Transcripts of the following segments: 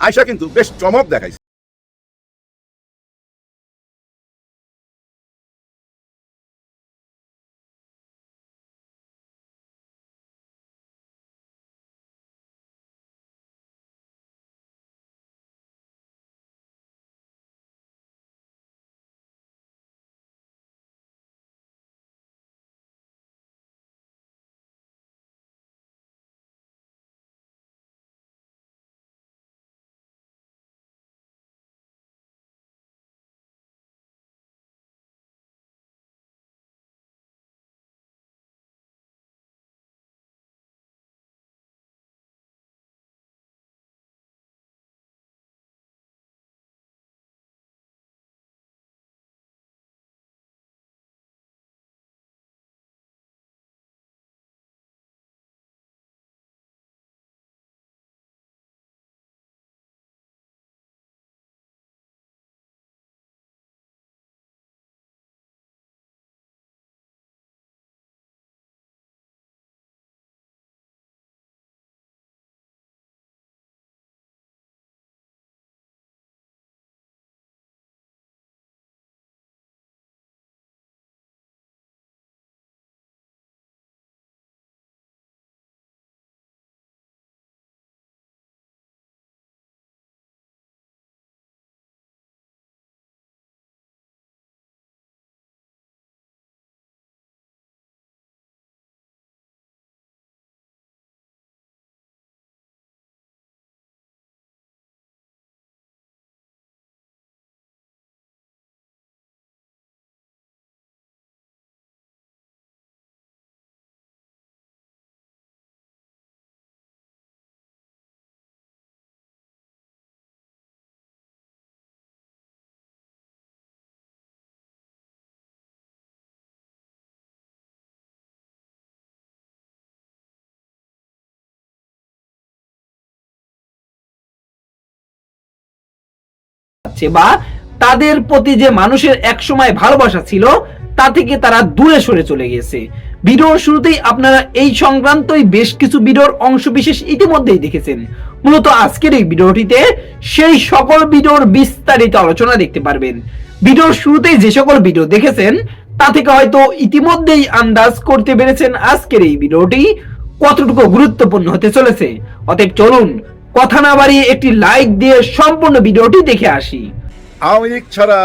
আয়শা কিন্তু বেশ চমক দেখাইছে। বা তাদের প্রতি যে মানুষের একসময় ভালোবাসা ছিল তা থেকে তারা দূরে সরে চলে গেছে। ভিডিওর শুরুতেই আপনারা এই সংক্রান্তই বেশ কিছু ভিডিওর অংশ বিশেষ ইতিমধ্যেই দেখেছেন। মূলত আজকের এই ভিডিওটিতে সেই সকল ভিডিওর বিস্তারিত আলোচনা দেখতে পারবেন। ভিডিওর শুরুতেই যে সকল ভিডিও দেখেছেন তা থেকে হয়তো ইতিমধ্যেই আন্দাজ করতে পেরেছেন আজকের এই ভিডিওটি কতটুকু গুরুত্বপূর্ণ হতে চলেছে। অতএব চলুন কথা না বাড়িয়ে একটি লাইক দিয়ে সম্পূর্ণ ভিডিওটি দেখে আসি। আওয়ামী লীগ ছাড়া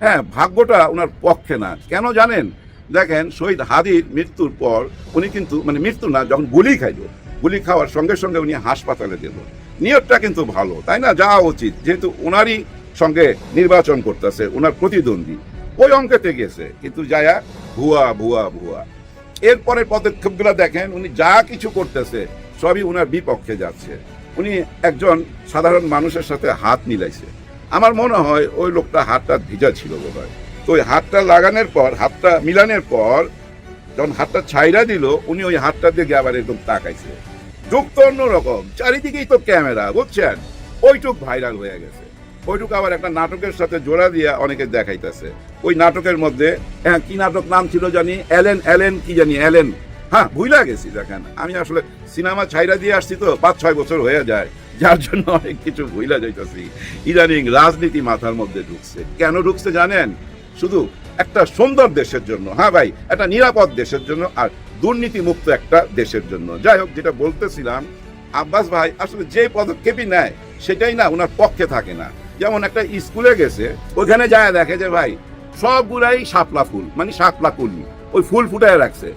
হ্যাঁ, ভাগ্যটা ওনার পক্ষে না। কেন জানেন? দেখেন শহীদ হাদির মৃত্যুর পর উনি কিন্তু মানে মৃত্যু না, যখন গুলি খাইল, গুলি খাওয়ার সঙ্গে সঙ্গে উনি হাসপাতালে গেল। নিয়তটা কিন্তু ভালো, তাই না? যাওয়া উচিত, যেহেতু ওনারই সঙ্গে নির্বাচন করতেছে ওনার প্রতিদ্বন্দ্বী, ওই অঙ্কেতে গেছে, কিন্তু যায়া ভুয়া ভুয়া ভুয়া। এরপরের পদক্ষেপগুলো দেখেন, উনি যা কিছু করতেছে সবই উনার বিপক্ষে যাচ্ছে। উনি একজন সাধারণ মানুষের সাথে হাত মিলাইছে। আমার মনে হয় ওই লোকটা হাতটা ভিজা ছিল বোধহয়। তো ওই হাতটা লাগানোর পর, হাতটা মিলানোর পর যখন হাতটা ছাইরা দিল, উনি ওই হাতটা দিকে আবার একদম তাকাইছে। যুগ তো অন্যরকম, চারিদিকেই তো ক্যামেরা, বুঝছেন? ওইটুক ভাইরাল হয়ে গেছে। ওইটুক আবার একটা নাটকের সাথে জোড়া দিয়ে অনেকে দেখাইতেছে। ওই নাটকের মধ্যে, হ্যাঁ, কি নাটক নাম ছিল জানি, অ্যালেন অ্যালেন কি জানি, অ্যালেন, হ্যাঁ ভুইলা গেছি। দেখেন আমি আসলে সিনেমা ছাইরা দিয়ে আসছি তো 5-6 বছর হয়ে যায়, যার জন্য অনেক কিছু ভুইলা যাইতেছি। ইদানিং রাজনীতি মাথার মধ্যে ঢুকছে। কেন ঢুকছে জানেন? শুধু একটা সুন্দর দেশের জন্য, হ্যাঁ ভাই, একটা নিরাপদ দেশের জন্য, আর দুর্নীতি মুক্ত একটা দেশের জন্য। যাই হোক, যেটা বলতেছিলাম, আব্বাস ভাই আসলে যে পদক্ষেপই নেয় সেটাই না ওনার পক্ষে থাকে না। যেমন একটা স্কুলে গেছে, ওইখানে যায় দেখে যে ভাই সবগুলাই শাপলা ফুল, মানে শাপলা কুলি, ওই ফুল ফুটায় রাখছে।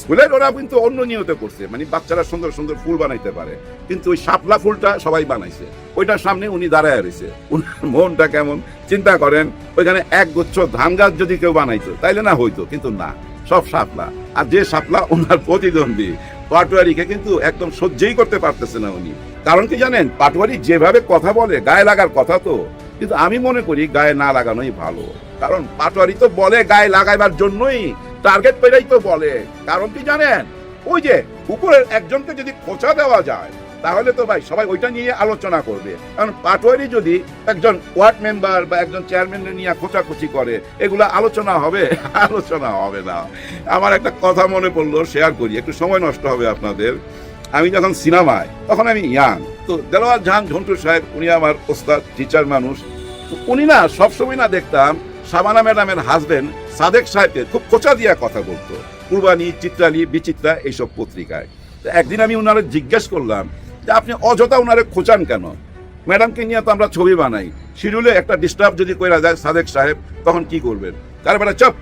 স্কুলের ওরা কিন্তু অন্য নিয়তে করছে, মানে বাচ্চারা সুন্দর সুন্দর ফুল বানাইতে পারে, কিন্তু ওই শাপলা ফুলটা সবাই বানাইছে। ওইটার সামনে উনি দাঁড়ায় রয়েছে। উনার মনটা কেমন চিন্তা করেন। ওইখানে এক গুচ্ছ ধান গাছ যদি কেউ বানাইতো তাইলে না হইতো, কিন্তু না, সব শাপলা। আর যে শাপলা, ওনার প্রতিদ্বন্দ্বী পাটোয়ারিকে কিন্তু একদম সহ্যই করতে পারতেছে না উনি। কারণ কি জানেন? পাটোয়ারি যেভাবে কথা বলে, গায়ে লাগার কথা তো, কিন্তু আমি মনে করি গায়ে না লাগানোই ভালো। কারণ পাটোয়ারি তো বলে গায়ে লাগাইবার জন্যই, টার্গেট পেলেই তো বলে। কারণ কি জানেন? ওই যে উপরের একজনকে যদি খোঁচা দেওয়া যায়, তাহলে তো ভাই সবাই ওইটা নিয়ে আলোচনা করবে। কারণ পাটোয়ারি যদি একজন ওয়ার্ড মেম্বার বা একজন চেয়ারম্যান নিয়ে খোঁচাখুচি করে, এগুলো আলোচনা হবে? আলোচনা হবে না। আমার একটা কথা মনে পড়লো, শেয়ার করি, একটু সময় নষ্ট হবে আপনাদের। আমি যখন সিনেমায়, তখন আমি ইয়াং, তো দেলোয়ার জাহান ঝন্টু সাহেব, উনি আমার ওস্তাদ, টিচার মানুষ। তো উনি না সবসময় না দেখতাম শাবানা ম্যাডামের হাজবেন্ড সাদেক সাহেবকে খুব খোঁচা দিয়া কথা বলতো, কুরবানি, চিত্রালী, বিচিত্রা এইসব পত্রিকায়। তো একদিন আমি উনারে জিজ্ঞেস করলাম যে আপনি অযথা উনারে খোঁচান কেন? ম্যাডামকে নিয়ে তো আমরা ছবি বানাই, শিডিউলে একটা ডিস্টার্ব যদি কইরা যায় সাদেক সাহেব, তখন কি করবেন? তার বেলা চপ,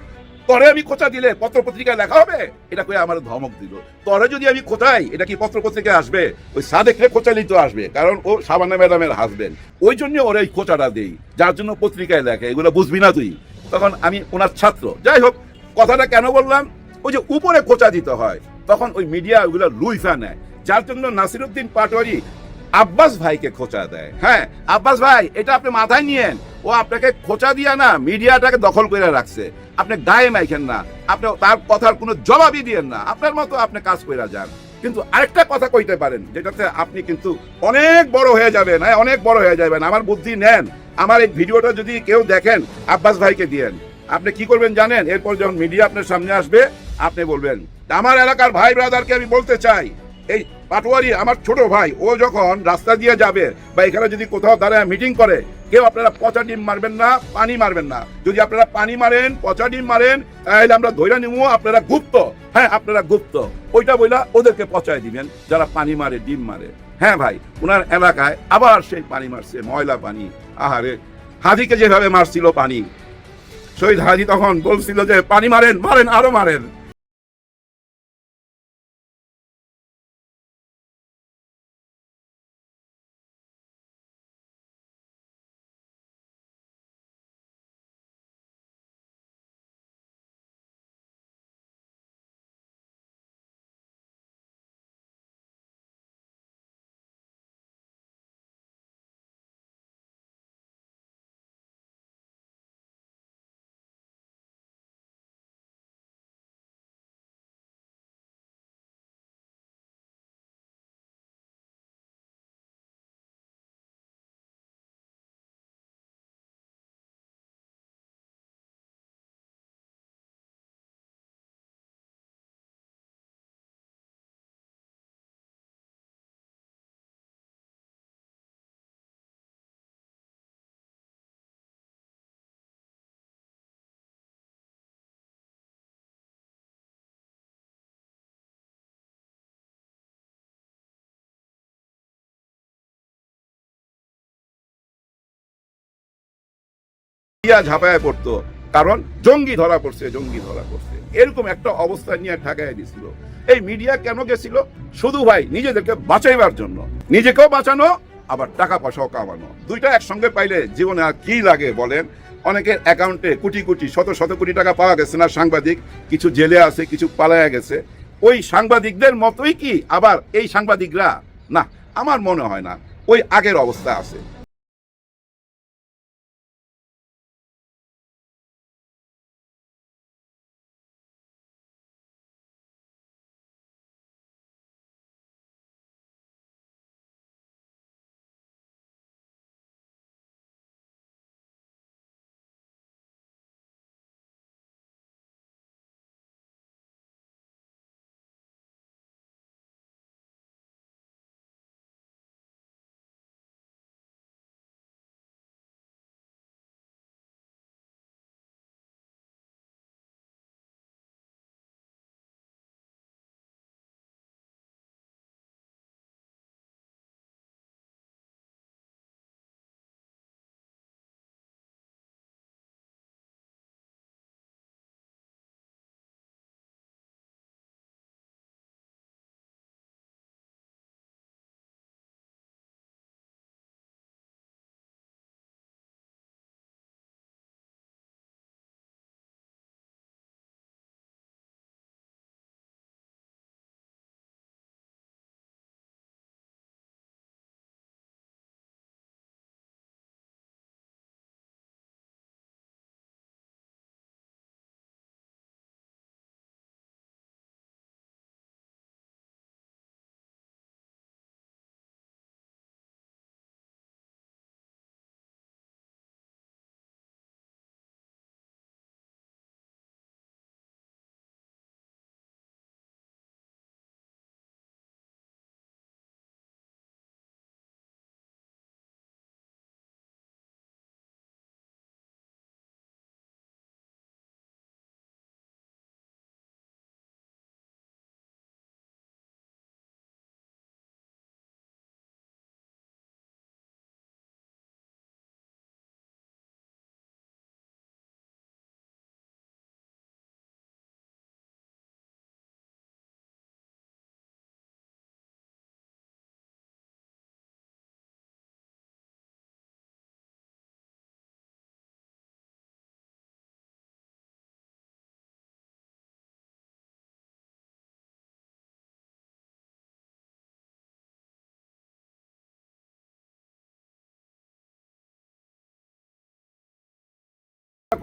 তরে আমি খোঁচা দিলে পত্র পত্রিকায় লেখা হবে? এটা কই আমার ধমক দিল। তরে যদি আমি খোঁচাই, এটা কি পত্র পত্রিকায় আসবে? ওই সাদেকরে খোঁচালেই তো আসবে, কারণ ও শাবানা ম্যাডামের হাজবেন্ড। ওই জন্য ওর এই খোঁচাটা দেই, যার জন্য পত্রিকায় লেখে। এগুলো বুঝবি না তুই? তখন আমি ওনার ছাত্র। যাই হোক, কথাটা কেন বললাম? ওই যে উপরে খোঁচা দিতে হয়, তখন ওই মিডিয়া ওইগুলো লুইফা নেয়, যার জন্য নাসিরউদ্দিন পাটোয়ারি আব্বাস ভাইকে খোঁচা দেয়। হ্যাঁ, আব্বাস ভাই, এটা আপনি মাথায় নিয়েন। ও আপনাকে খোঁচা দিয়া না মিডিয়াটাকে দখল করে রাখছে। আপনি গায়ে মাইখেন না, আপনি তার কথার কোনো জবাবই দিয়েন না, আপনার মতো আপনি কাজ করে যান। কিন্তু আরেকটা কথা কইতে পারেন, যেটাতে আপনি কিন্তু অনেক বড় হয়ে যাবেন। হ্যাঁ, অনেক বড় হয়ে যাবেন। আমার বুদ্ধি নেন। আমার এই ভিডিওটা যদি কেউ দেখেন, আব্বাস ভাইকে দিয়েন। আপনি কি করবেন জানেন? এরপর যখন মিডিয়া আপনার সামনে আসবে, আপনি বলবেন, আমার এলাকার ভাই ব্রাদারকে আমি বলতে চাই, এই পাটোয়ারি আমার ছোট ভাই, ও যখন রাস্তা দিয়ে যাবে বা এখানে যদি কোথাও দাঁড়ায় মিটিং করে, কেউ আপনারা পচা ডিম মারবেন না, পানি মারবেন না। যদি আপনারা পানি মারেন, পচা ডিম মারেন, তাহলে আমরা ধৈর্য নিব আপনারা গুপ্ত। হ্যাঁ, আপনারা গুপ্ত। ওইটা বইলা ওদেরকে পচায় দিবেন, যারা পানি মারে, ডিম মারে। হ্যাঁ ভাই, ওনার এলাকায় আবার সেই পানি মারছে, ময়লা পানি। আহারে, হাদিকে যেভাবে মারছিল পানি, শহীদ হাদি তখন বলছিল যে পানি মারেন, মারেন, আরো মারেন। ইয়া ঝাঁপায় পড়তো, কারণ জঙ্গি ধরা পড়ছে, জঙ্গি ধরা পড়ছে, এরকম একটা অবস্থা নিয়ে ঢাকায় দিছিল। এই মিডিয়া কেন গেছিল? শুধু ভাই নিজেদেরকে বাঁচাইবার জন্য, নিজেকেও বাঁচানো আবার টাকা পয়সাও কামানো, দুইটা একসঙ্গে পাইলে জীবনে আর কি লাগে বলেন? অনেকের অ্যাকাউন্টে কোটি কোটি শত শত কোটি টাকা পাওয়া গেছে না, সাংবাদিক কিছু জেলে আছে, কিছু পালায়া গেছে। ওই সাংবাদিকদের মতোই কি আবার এই সাংবাদিকরা? না, আমার মনে হয় না, ওই আগের অবস্থা আছে।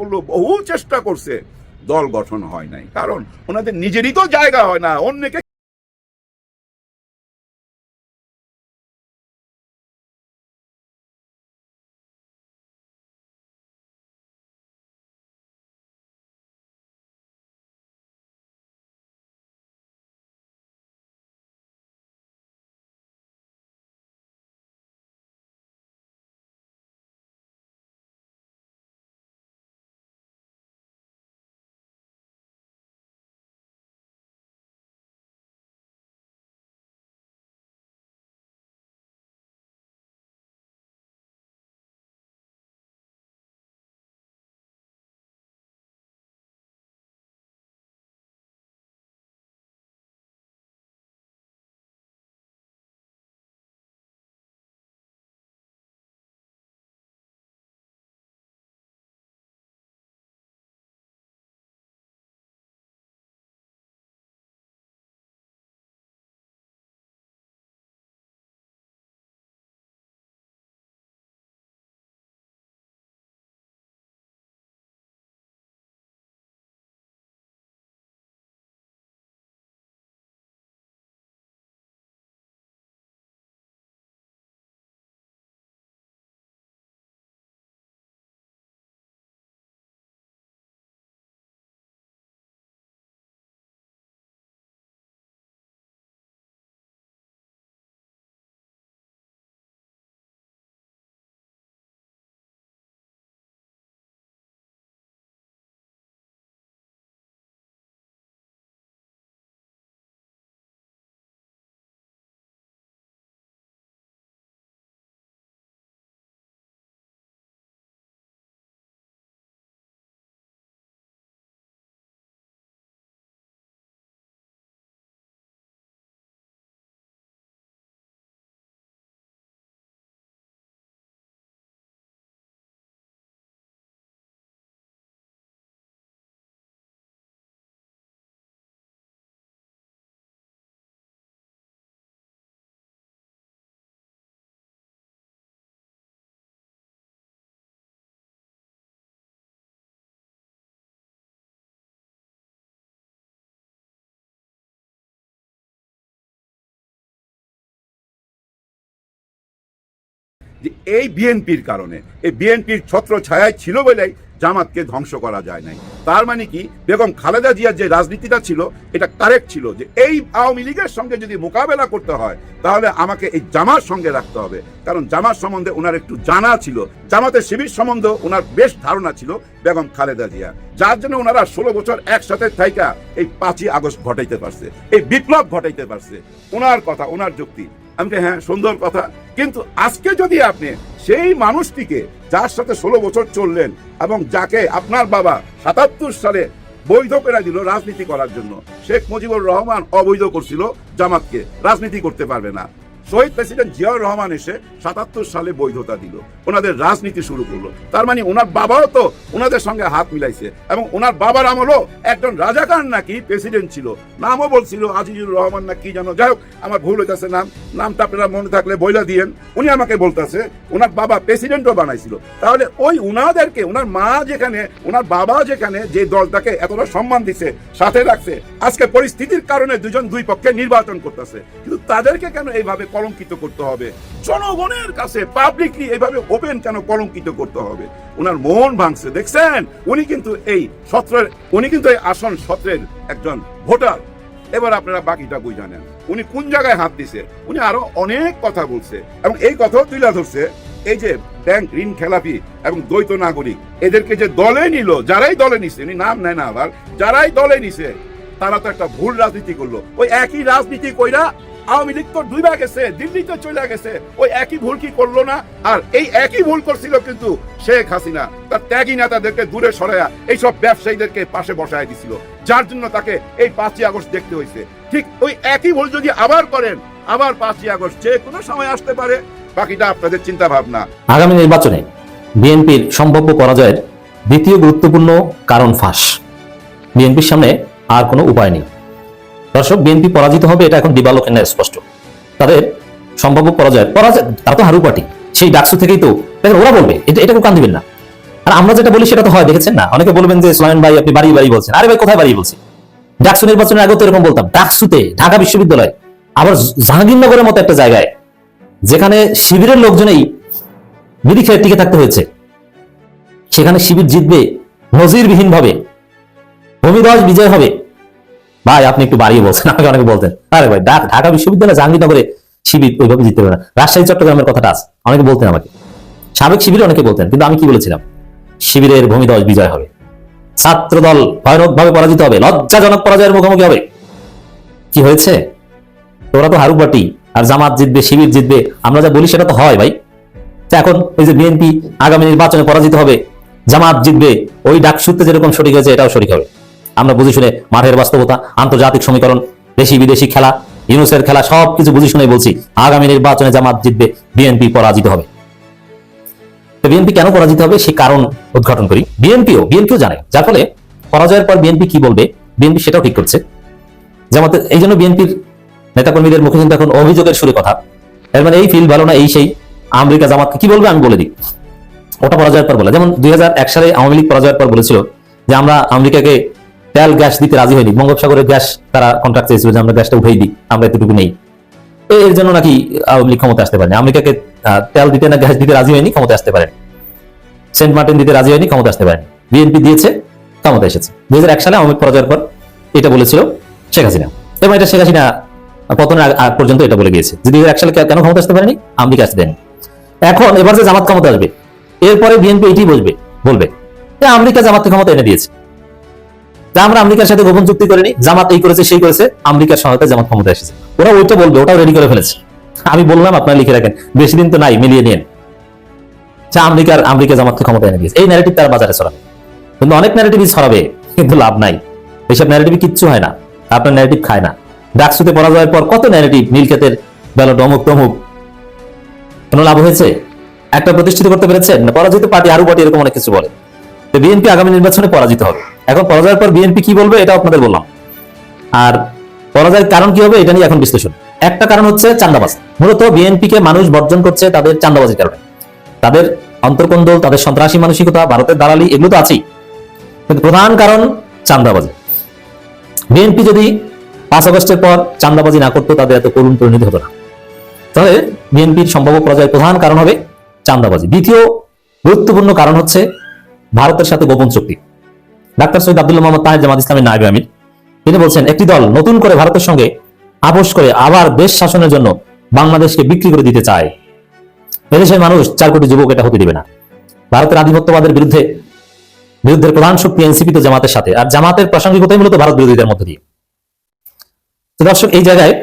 করলো, বহু চেষ্টা করছে, দল গঠন হয় নাই, কারণ ওনাদের নিজেরই তো জায়গা হয় না, অন্যকে যে এই বিএনপির কারণে, এই বিএনপির ছত্র ছায়ায় ছিল বলেই জামাতকে ধ্বংস করা যায় নাই। তার মানে কি, বেগম খালেদা জিয়ার যে রাজনীতিটা ছিল এটা কারেক্ট ছিল, যে এই আওয়ামী লীগের সঙ্গে যদি মোকাবেলা করতে হয় তাহলে আমাকে এই জামাত সঙ্গে রাখতে হবে, কারণ জামাত সম্বন্ধে ওনার একটু জানা ছিল, জামাতের শিবির সম্বন্ধে ওনার বেশ ধারণা ছিল বেগম খালেদা জিয়া, যার জন্য ওনারা 16 বছর একসাথে থাইকা এই 5ই আগস্ট ঘটাইতে পারছে, এই বিপ্লব ঘটাইতে পারছে। ওনার কথা, ওনার যুক্তি, আমি হ্যাঁ সুন্দর কথা, কিন্তু আজকে যদি আপনি সেই মানুষটিকে যার সাথে 16 বছর চললেন এবং যাকে আপনার বাবা 77 সালে বৈধ করে দিল রাজনীতি করার জন্য, শেখ মুজিবুর রহমান অবৈধ করছিল জামাতকে, রাজনীতি করতে পারবে না, শহীদ প্রেসিডেন্ট জিয়াউর রহমান এসে 77 সালে বৈধতা দিল, ওনাদের রাজনীতি শুরু করলো। তার মানে ওনার বাবাও তো ওনাদের সঙ্গে হাত মিলাইছে, এবং ওনার বাবার আমলও একজন রাজাকার নাকি প্রেসিডেন্ট ছিল, নামও বলছিল আজিজুর রহমান না কি জানো, যাই হোক আমার ভুল হইতেছে, নামটা আপনারা মনে থাকলে বইলা দিয়েন। উনি আমাকে বলতেছে ওনার বাবা প্রেসিডেন্টও বানাইছিল। তাহলে ওই উনাদেরকে, ওনার মা যেখানে, ওনার বাবা যেখানে যে দলটাকে এতটা সম্মান দিছে, সাথে রাখছে, আজকে পরিস্থিতির কারণে দুজন দুই পক্ষে নির্বাচন করতেছে, কিন্তু তাদেরকে কেন এইভাবে কলঙ্কিত করতে হবে? জনগণের কাছে পাবলিকলি এইভাবে ওপেন কেন কলঙ্কিত করতে হবে? ওনার মন ভাঙছে, দেখছেন? উনি কিন্তু এই সত্রের, উনি কিন্তু এই আসন সত্রের একজন ভোটার। এবার আপনারা বাকিটা বুঝে জানেন উনি কোন জায়গায় হাত দিছে। উনি আরো অনেক কথা বলছে, এবং এই কথাও তুলে ধরছে এই যে ব্যাংক ঋণ খেলাপি এবং দ্বৈত নাগরিক, এদেরকে যে দলে নিল, যারাই দলে নিছে, উনি নাম নেয় না, আবার যারাই দলে নিছে তারা তো একটা ভুল রাজনীতি করলো। ওই একই রাজনীতি কইরা আওয়ামী লীগ তো ডুবে গেছে, দিল্লিতে চলে গেছে, ওই একই ভুল কি করলো না? আর এই একই ভুল করছিল কিন্তু শেখ হাসিনা, তার ত্যাগী নেতাদেরকে দূরে সরাইয়া এইসব ব্যবসায়ীদেরকে পাশে বসায় দিছিল, যার জন্য তাকে এই 5ই আগস্ট দেখতে হয়েছে। ঠিক ওই একই ভুল যদি আবার করেন, আবার 5ই আগস্ট যে কোনো সময় আসতে পারে। বাকিটা আপনাদের চিন্তা ভাবনা। আগামী নির্বাচনে বিএনপির সম্ভাব্য পরাজয়ের দ্বিতীয় গুরুত্বপূর্ণ কারণ ফাঁস। বিএনপির সামনে আর কোনো উপায় নেই। দর্শক, বিএনপি পরাজিত হবে এটা এখন দিবালোকে না স্পষ্ট। তাদের সম্ভাব্য পরাজয়, তারা তো হারু পার্টি, সেই ডাকসু থেকেই তো দেখেন ওরা বলবে, এটা কান দিবেন না। আর আমরা যেটা বলি সেটা তো হয়, দেখেছেন না? অনেকে বলবেন যে সোলাইমান ভাই আপনি বাড়ি বাড়ি বলছেন। আরে ভাই, কোথায় বাড়ি বলছি? ডাকসু নির্বাচনের আগেও তো এরকম বলতাম। ডাকসুতে, ঢাকা বিশ্ববিদ্যালয়, আবার জাহাঙ্গীরনগরের মতো একটা জায়গায় যেখানে শিবিরের লোকজনেই বিড়ি খেয়ে টিকে থাকতে হয়েছে, সেখানে শিবির জিতবে নজিরবিহীন ভাবে, ভূমিধস বিজয় হবে। ভাই আপনি একটু বাড়িয়ে বলছেন, আমাকে অনেকে বলতেন আরে ভাই ঢাকা বিশ্ববিদ্যালয় জাহাঙ্গীরনগরে শিবির ওইভাবে জিততে পারে না। রাজশাহী চট্টগ্রামের কথাটা আছে, অনেকে বলতেন আমাকে, সাবেক শিবিরে অনেকে বলতেন, কিন্তু আমি কি বলেছিলাম? শিবিরের ভূমিধস বিজয় হবে, ছাত্র দল ভয়ানক ভাবে পরাজিত হবে, লজ্জাজনক পরাজয়ের মুখোমুখি হবে। কি হয়েছে? তোরা তো হারু পার্টি, আর জামাত জিতবে, শিবির জিতবে, আমরা যা বলি সেটা তো হয় ভাই। এখন ওই যে বিএনপি আগামী নির্বাচনে পরাজিত হবে, জামাত জিতবে, ওই ডাকসুতে যেরকম সঠিক হয়েছে এটাও সঠিক হবে। আমরা বুঝে শুনে মাঠের বাস্তবতা, আন্তর্জাতিক সমীকরণ, দেশি বিদেশি খেলা, ইউনুসের খেলা, সবকিছু বুঝে শুনে বলছি আগামী নির্বাচনে জামাত জিতবে, বিএনপি পরাজিত হবে। তো বিএনপি কেন পরাজিত হবে সেই কারণ উদ্ঘাটন করি। বিএনপিও জানে, যার ফলে পরাজয়ের পর বিএনপি কি বলবে, বিএনপি সেটাও ঠিক করছে। জামাত, এই জন্য বিএনপির নেতাকর্মীদের মুখে কিন্তু এখন অভিযোগের সুরে কথা। এর মানে এই ফিল ভালো না, এই সেই আমেরিকা জামাতকে কি বলবে আমি বলে দিই। ওটা পরাজয়ের পর বলে, যেমন 2001 সালে আওয়ামী লীগ পরাজয়ের পর বলেছিল যে আমরা আমেরিকাকে তেল গ্যাস দিতে রাজি হয়নি, বঙ্গোপসাগরের গ্যাস তারা কন্ট্রাক্ট চেয়েছিল যে আমরা গ্যাসটা উঠেই দিই, আমরা এতটুকু নেই। এর জন্য নাকি আওয়ামী লীগ ক্ষমতা আসতে পারেনি। আমেরিকাকে তেল দিতে না গ্যাস দিতে রাজি হয়নি, ক্ষমতা আসতে পারেনি। সেন্ট মার্টিন দিতে রাজি হয়নি, ক্ষমতা আসতে পারেনি। বিএনপি দিয়েছে, ক্ষমতা এসেছে। 2001 সালে আওয়ামী লীগ পরাজয়ের পর এটা বলেছিল শেখ হাসিনা, এবং এটা শেখ হাসিনা পতনের আগ পর্যন্ত এটা বলে গিয়েছে যে 2001 সালে কেন ক্ষমতা আসতে পারেনি, আমেরিকা আসতে দেয়নি। এখন এবার যে জামাত ক্ষমতা আসবে, এরপরে বিএনপি এটাই বলবে যে আমেরিকা জামাতকে ক্ষমতা এনে দিয়েছে, আমরা আমেরিকার সাথে গোপন চুক্তি করিনি, জামাত এই করেছে সেই করেছে, আমেরিকার সহায়তায় জামাত ক্ষমতা এসেছে। ওরা ওইটা বলবে, ওটাও রেডি করে ফেলেছে। আমি বললাম আপনারা লিখে রাখেন, বেশি দিন তো নাই, মিলিয়ে নিন। আমেরিকা জামাতকে ক্ষমতা এনে দিয়েছে, এই ন্যারেটিভ তারা বাজারে ছড়াবে। কিন্তু অনেক ন্যারেটিভই ছড়াবে, কিন্তু লাভ নাই। এইসব ন্যারেটিভ কিচ্ছু হয় না, আপনার ন্যারেটিভ খায় না। ডাকসুতে পরাজয়ের পর কত ন্যারেটিভ, নীলক্ষেতের ব্যালট অমুক তমুক, কোনো লাভ হয়েছে? একটা প্রতিষ্ঠিত করতে পেরেছেন? পরাজিত পার্টি, আরু পার্টি, এরকম অনেক কিছু বলে। তো বিএনপি আগামী নির্বাচনে পরাজিত হবে। এখন পরাজয়ের পর বিএনপি কি বলবে এটা আপনাদের বললাম, আর পরাজয়ের কারণ কি হবে এটা নিয়ে এখন বিশ্লেষণ। একটা কারণ হচ্ছে চাঁদাবাজ। মূলত বিএনপি কে মানুষ বর্জন করছে তাদের চাঁদাবাজির কারণে। তাদের অন্তর্কন্দল, তাদের সন্ত্রাসী মানসিকতা, ভারতের দালালি, এগুলো তো আছেই, কিন্তু প্রধান কারণ চাঁদাবাজি। বিএনপি যদি 5 আগস্টের পর চাঁদাবাজি না করতো, তাদের এত করুণ পরিণতি হতো না। তাহলে বিএনপির সম্ভাব্য পরাজয়ের প্রধান কারণ হবে চাঁদাবাজি। দ্বিতীয় গুরুত্বপূর্ণ কারণ হচ্ছে ভারতের সাথে গোপন চুক্তি। ডাক্তার সৈয়দ আব্দুল্লাহ মোহাম্মদ তাহের জামাত ইসলামের নায়েবে আমির তিনি বলছেন, একটি দল নতুন করে ভারতের সঙ্গে আপোষ করে আবার দেশ শাসনের জন্য বাংলাদেশকে বিক্রি করে দিতে চায়। এদেশের মানুষ 4 কোটি যুবক এটা হতে দিবে না। ভারতের আধিপত্যবাদের বিরুদ্ধের প্রধান শক্তি এনসিপি তো জামাতের সাথে, আর জামাতের প্রাসঙ্গিকতাই মূলত ভারত বিরোধীদের মধ্য দিয়ে। তো দর্শক, এই জায়গায়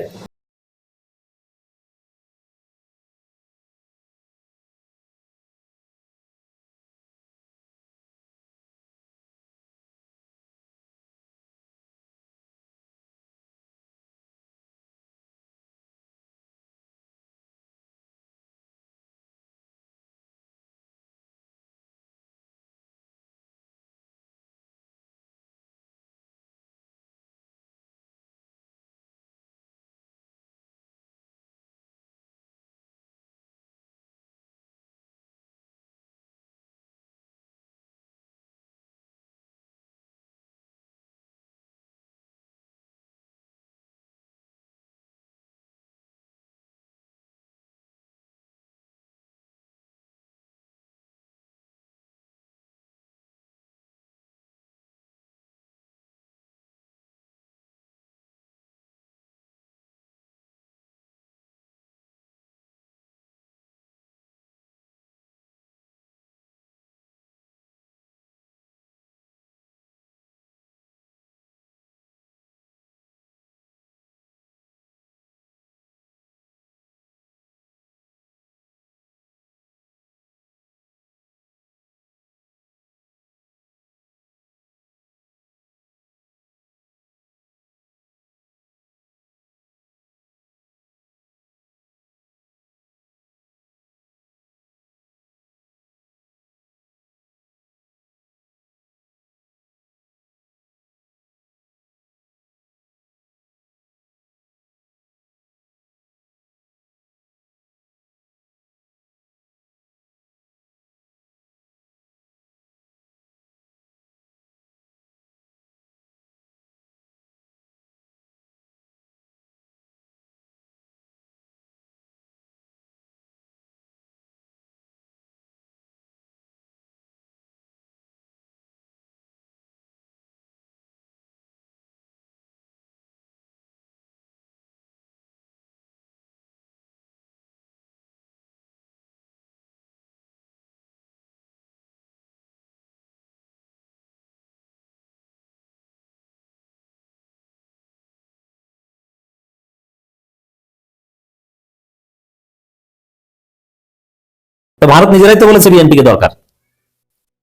তো ভারত নিজেরাই তো বলেছে বিএনপিকে দরকার,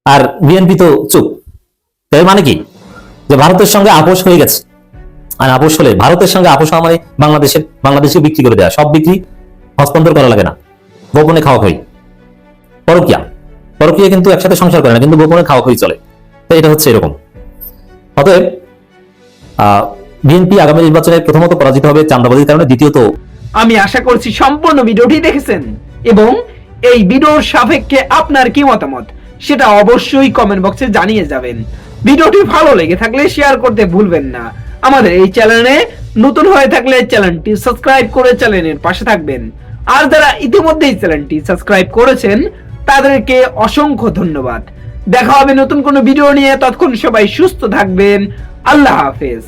আর বিএনপি তো চুপ। এর মানে কি, যে ভারতের সঙ্গে আপোষ হয়ে গেছে, আর আপোষ হলে ভারতের সঙ্গে আপোষ হওয়া মানে বাংলাদেশকে বিক্রি করে দেওয়া। সব বিক্রি হস্তান্তর করা লাগে না, গোপনে খাওয়া খাই। পরকীয়া কিন্তু একসাথে সংসার করে না, কিন্তু গোপনে খাওয়া খাই চলে। তো এটা হচ্ছে এরকম। অতএব বিএনপি আগামী নির্বাচনে প্রথমত পরাজিত হবে চাঁদাবাজির কারণে, দ্বিতীয়ত আমি আশা করছি সম্পূর্ণ ভিডিওটি দেখেছেন এবং এই ভিডিওর সাপেক্ষে আপনার কি মতামত সেটা অবশ্যই কমেন্ট বক্সে জানিয়ে যাবেন। ভিডিওটি ভালো লেগে থাকলে শেয়ার করতে ভুলবেন না। আমাদের এই চ্যানেলে নতুন হয়ে থাকলে চ্যানেলটি সাবস্ক্রাইব করে চ্যানেলের পাশে থাকবেন, আর যারা ইতিমধ্যেই চ্যানেলটি সাবস্ক্রাইব করেছেন তাদেরকে অসংখ্য ধন্যবাদ। দেখা হবে নতুন কোনো ভিডিও নিয়ে, ততক্ষণ সবাই সুস্থ থাকবেন। আল্লাহ হাফেজ।